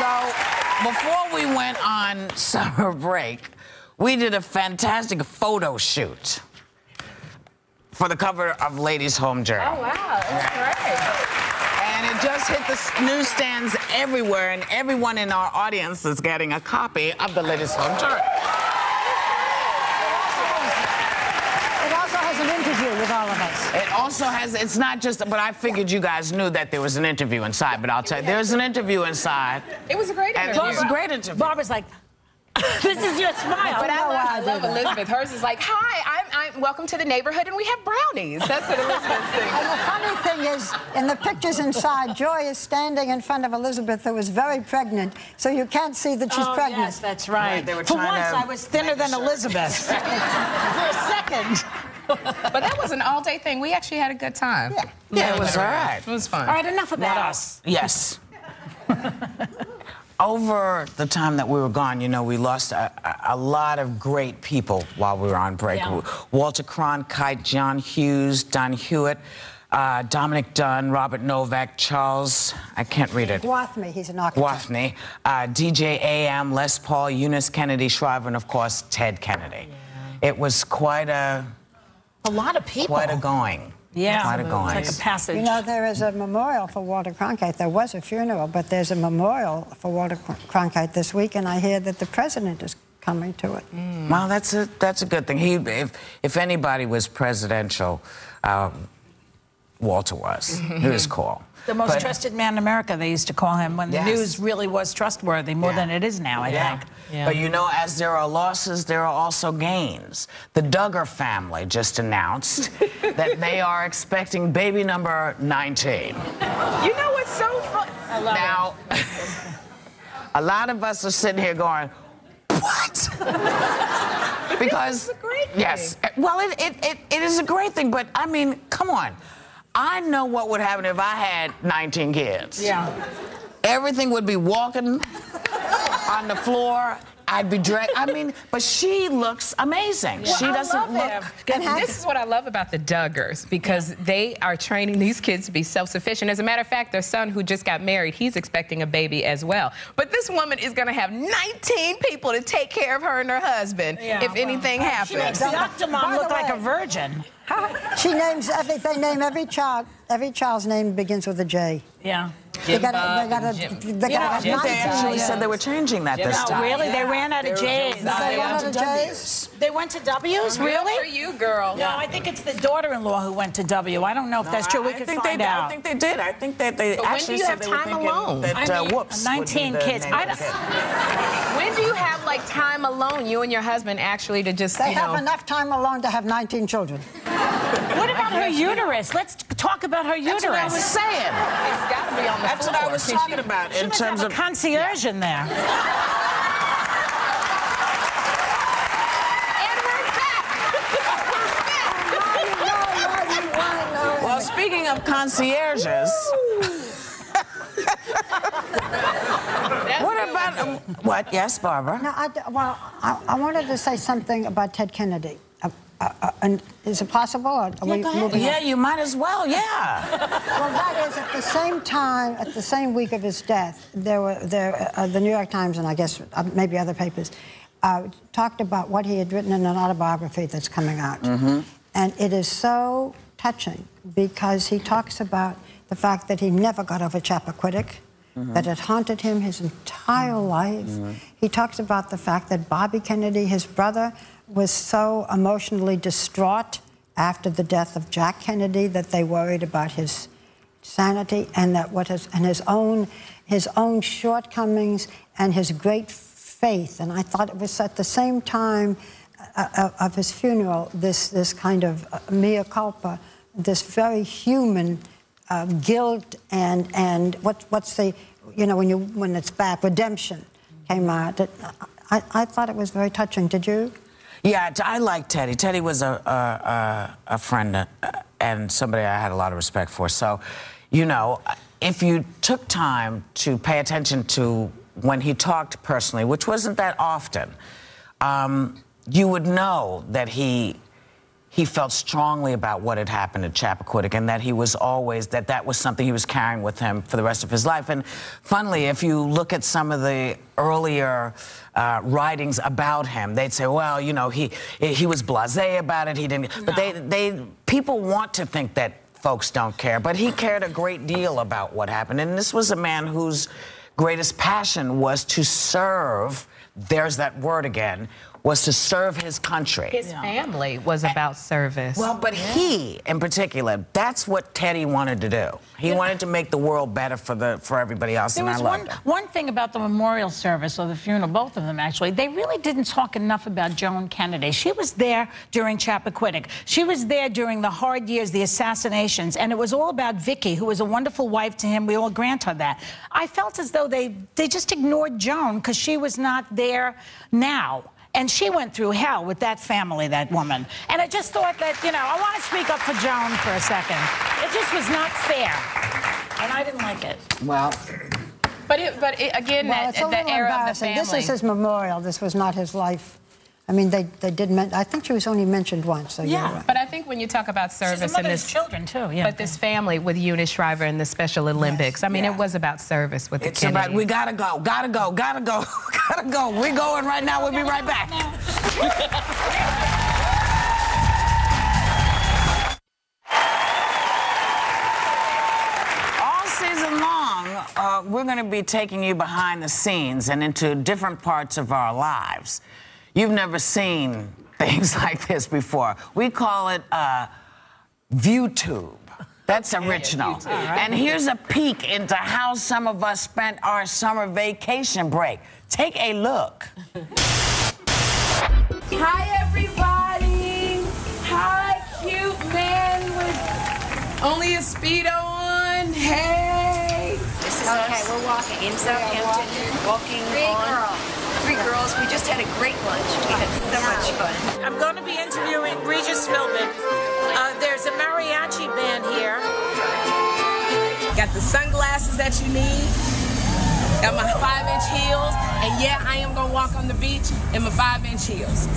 So, before we went on summer break, we did a fantastic photo shoot for the cover of Ladies' Home Journal. Oh, wow. That's great. And it just hit the newsstands everywhere, and everyone in our audience is getting a copy of the Ladies' Home Journal. It also has an interview with all of us. It also has, it's not just, but I figured you guys knew that there was an interview inside, but I'll tell you, there's an interview inside. It was a great interview. It was a great interview. Barbara's like, this is your smile. But I love Elizabeth. Hers is like, hi, I'm welcome to the neighborhood, and we have brownies. That's what Elizabeth thinks. And the funny thing is, in the pictures inside, Joy is standing in front of Elizabeth, who is very pregnant, so you can't see that she's pregnant. Yes, that's right. They were For trying once, to I was thinner than Elizabeth. For a second. But that was an all-day thing. We actually had a good time. Yeah, it was all right. It was fun. All right, enough about us. Yes. Over the time that we were gone, you know, we lost a lot of great people while we were on break. Yeah. Walter Cronkite, John Hughes, Don Hewitt, Dominic Dunn, Robert Novak, Charles, I can't read it. Gwathmey, he's an architect. Gwathmey, DJ AM, Les Paul, Eunice Kennedy Shriver, and of course, Ted Kennedy. Yeah. It was quite a lot of people. Quite a going. Yeah. Quite a going. It's like a passage. You know, there is a memorial for Walter Cronkite. There was a funeral, but there's a memorial for Walter Cronkite this week, and I hear that the president is coming to it. Mm. Well, that's a good thing. If anybody was presidential, Walter was. He was cool. The most trusted man in America, they used to call him, when the news really was trustworthy, more than it is now, I think. Yeah. But you know, as there are losses, there are also gains. The Duggar family just announced that they are expecting baby number 19. You know what's so fun? I love now, a lot of us are sitting here going, what? Because, it's a great thing. Yes, well, it is a great thing, but I mean, come on. I know what would happen if I had 19 kids. Yeah. Everything would be walking on the floor. I'd be dragged. I mean, but she looks amazing. Well, she doesn't look. This is what I love about the Duggars, because they are training these kids to be self-sufficient. As a matter of fact, their son, who just got married, he's expecting a baby as well. But this woman is going to have 19 people to take care of her and her husband if anything happens. She makes the Octomom look like a virgin. She names, they name every child's name begins with a J. Yeah. They got They actually said they were changing that this time. Really? They ran out of J's. They went to J's? They went to W's? Really? Good for you, girl. No, I think it's the daughter-in-law who went to W. I don't know if that's true. We could find out. I think they did. I think that they actually said they were thinking that Whoops 19 kids. When do you have, like, time alone, you and your husband, actually, to just, They have enough time alone to have 19 children. What about her uterus? Let's talk about her uterus. That's what I was saying. It's got to be on the That's what I was talking about in terms of concierge in there. Well, speaking of concierges, what about what? Yes, Barbara. No, I wanted to say something about Ted Kennedy. And is it possible? Or are we moving on? You might as well. Yeah. Well, that is, at the same time, at the same week of his death, the New York Times and I guess maybe other papers talked about what he had written in an autobiography that's coming out. Mm-hmm. And it is so touching because he talks about the fact that he never got over Chappaquiddick, that it haunted him his entire life. He talks about the fact that Bobby Kennedy, his brother, was so emotionally distraught after the death of Jack Kennedy that they worried about his sanity and that his own shortcomings and his great faith. And I thought it was at the same time of his funeral, this kind of mea culpa, this very human guilt and what's the, you know, when it's back, redemption came out. I thought it was very touching. Did you? Yeah, I like Teddy. Teddy was a friend and somebody I had a lot of respect for. So, you know, if you took time to pay attention to when he talked personally, which wasn't that often, you would know that he he felt strongly about what had happened at Chappaquiddick, and that he was always, that was something he was carrying with him for the rest of his life. And funnily, if you look at some of the earlier writings about him, they'd say, well, you know, he was blasé about it, he didn't, but people want to think that folks don't care, but he cared a great deal about what happened. And this was a man whose greatest passion was to serve, there's that word again, was to serve his country. His family was about service. Well, but he, in particular, that's what Teddy wanted to do. He wanted to make the world better for everybody else, and I loved it. One thing about the memorial service, or the funeral, both of them actually, they really didn't talk enough about Joan Kennedy. She was there during Chappaquiddick. She was there during the hard years, the assassinations, and it was all about Vicky, who was a wonderful wife to him. We all grant her that. I felt as though they just ignored Joan because she was not there now. And she went through hell with that family, that woman. And I just thought that, you know, I want to speak up for Joan for a second. It just was not fair. And I didn't like it. Well, again, that era of the family. This is his memorial. This was not his life. I mean, they did. I think she was only mentioned once. So yeah, but I think when you talk about service, she's the mother of his children too. Yeah. But this family with Eunice Shriver and the Special Olympics. I mean, it was about service with the Kennedys. About, we gotta go, gotta go, gotta go, gotta go. We're going right now. We'll be right back. All season long, we're going to be taking you behind the scenes and into different parts of our lives. You've never seen things like this before. We call it ViewTube. That's original. And here's a peek into how some of us spent our summer vacation break. Take a look. Hi, everybody. Hi, cute man with only a Speedo on. Hey. This is us. We're walking in Southampton. Walking on. Three girls. We just had a great lunch. We had so much fun. I'm going to be interviewing Regis Philbin. There's a mariachi band here. Got the sunglasses that you need. Got my 5-inch heels. And yeah, I am going to walk on the beach in my 5-inch heels.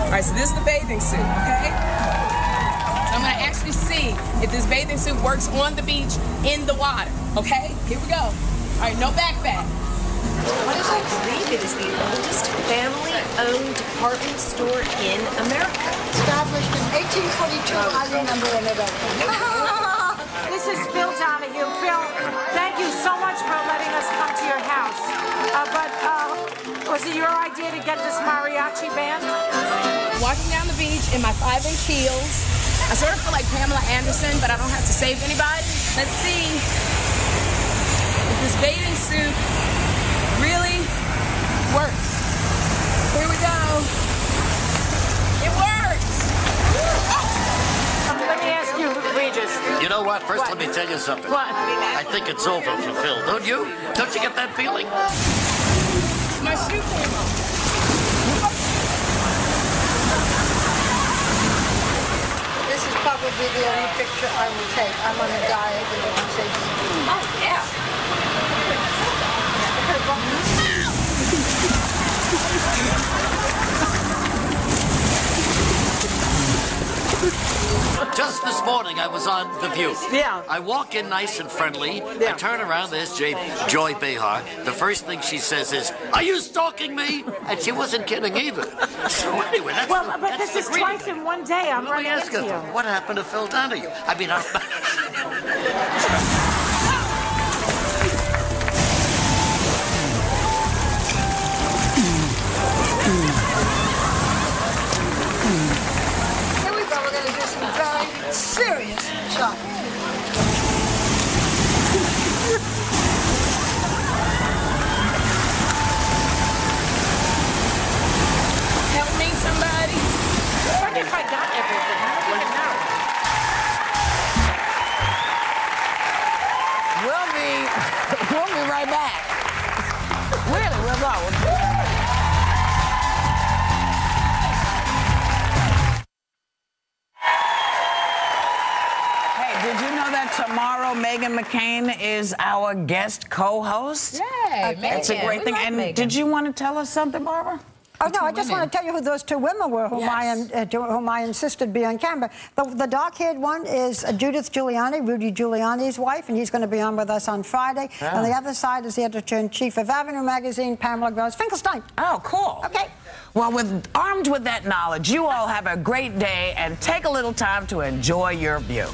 All right, so this is the bathing suit, okay? So I'm going to actually see if this bathing suit works on the beach in the water, okay? Here we go. All right, no back fat. I believe it is the oldest family-owned department store in America. Established in 1842. I remember when it opened. This is Phil Donahue. Phil, thank you so much for letting us come to your house. Was it your idea to get this mariachi band? Walking down the beach in my 5-inch heels. I sort of feel like Pamela Anderson, but I don't have to save anybody. Let's see if this bathing suit really works. Here we go. It works. Let me ask you, Regis. You know what? First, let me tell you something. What? I think it's over for Phil, don't you? Don't you get that feeling? My shoe came off. This is probably the only picture I will take. I'm on a diet and it will say. Oh, yeah. Just this morning, I was on The View. Yeah. I walk in nice and friendly. I turn around, there's Joy Behar. The first thing she says is, "Are you stalking me?" And she wasn't kidding either. So anyway, that's Well, but that's this is the greeting. twice in one day. I'm Let me running ask into you, you. what happened to Phil Donahue? I mean, Here we go. We're going to do some very serious shopping. Help me, somebody. I wonder if I got everything. I don't even know. We'll be right back. Really, we'll go. Did you know that tomorrow Meghan McCain is our guest co-host? Yay, It's a great thing. And did you want to tell us something, Barbara? Oh, no, I just want to tell you who those two women were whom, whom I insisted be on camera. The dark-haired one is Judith Giuliani, Rudy Giuliani's wife, and he's going to be on with us on Friday. Oh. And the other side is the editor-in-chief of Avenue Magazine, Pamela Gross Finkelstein. Oh, cool. Okay. Well, armed with that knowledge, you all have a great day and take a little time to enjoy your view.